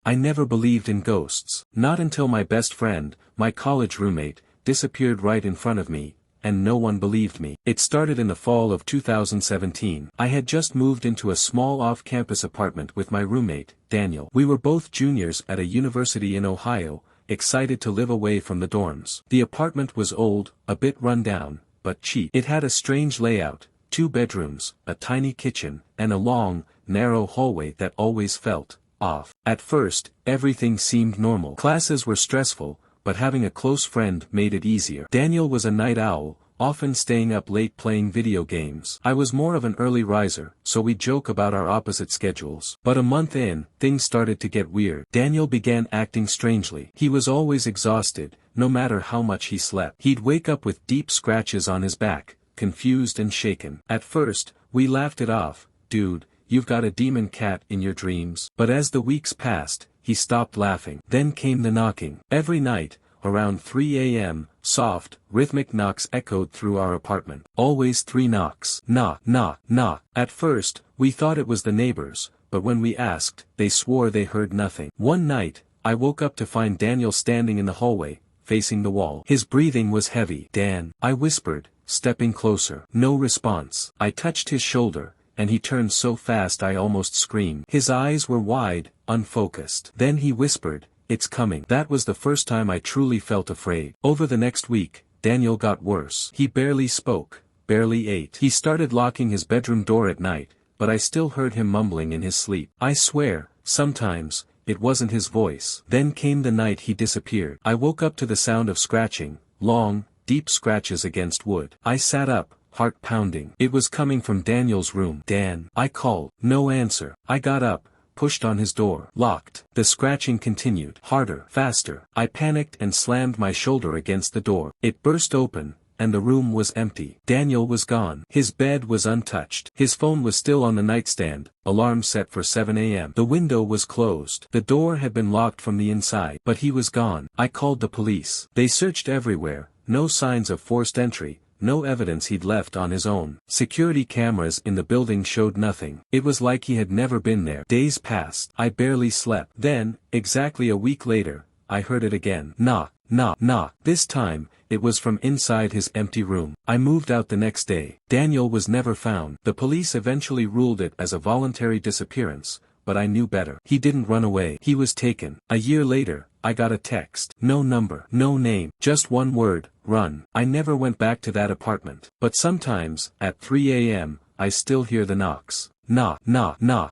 I never believed in ghosts. Not until my best friend, my college roommate, disappeared right in front of me, and no one believed me. It started in the fall of 2017. I had just moved into a small off-campus apartment with my roommate, Daniel. We were both juniors at a university in Ohio, excited to live away from the dorms. The apartment was old, a bit run down, but cheap. It had a strange layout, 2 bedrooms, a tiny kitchen, and a long, narrow hallway that always felt off. At first, everything seemed normal. Classes were stressful, but having a close friend made it easier. Daniel was a night owl, often staying up late playing video games. I was more of an early riser, so we'd joke about our opposite schedules. But a month in, things started to get weird. Daniel began acting strangely. He was always exhausted, no matter how much he slept. He'd wake up with deep scratches on his back, confused and shaken. At first, we laughed it off. Dude, you've got a demon cat in your dreams. But as the weeks passed, he stopped laughing. Then came the knocking. Every night, around 3 a.m., soft, rhythmic knocks echoed through our apartment. Always 3 knocks. Knock, knock, knock. At first, we thought it was the neighbors, but when we asked, they swore they heard nothing. One night, I woke up to find Daniel standing in the hallway, facing the wall. His breathing was heavy. "Dan," I whispered, stepping closer. No response. I touched his shoulder, and he turned so fast I almost screamed. His eyes were wide, unfocused. Then he whispered, "It's coming." That was the first time I truly felt afraid. Over the next week, Daniel got worse. He barely spoke, barely ate. He started locking his bedroom door at night, but I still heard him mumbling in his sleep. I swear, sometimes, it wasn't his voice. Then came the night he disappeared. I woke up to the sound of scratching, long, deep scratches against wood. I sat up, heart pounding. It was coming from Daniel's room. "Dan," I called. No answer. I got up, pushed on his door. Locked. The scratching continued. Harder. Faster. I panicked and slammed my shoulder against the door. It burst open, and the room was empty. Daniel was gone. His bed was untouched. His phone was still on the nightstand, alarm set for 7 a.m. The window was closed. The door had been locked from the inside. But he was gone. I called the police. They searched everywhere. No signs of forced entry. No evidence he'd left on his own. Security cameras in the building showed nothing. It was like he had never been there. Days passed. I barely slept. Then, exactly a week later, I heard it again. Knock, knock, knock. This time, it was from inside his empty room. I moved out the next day. Daniel was never found. The police eventually ruled it as a voluntary disappearance, but I knew better. He didn't run away. He was taken. A year later, I got a text. No number. No name. Just one word. Run. I never went back to that apartment. But sometimes, at 3 a.m., I still hear the knocks. Knock, knock, knock.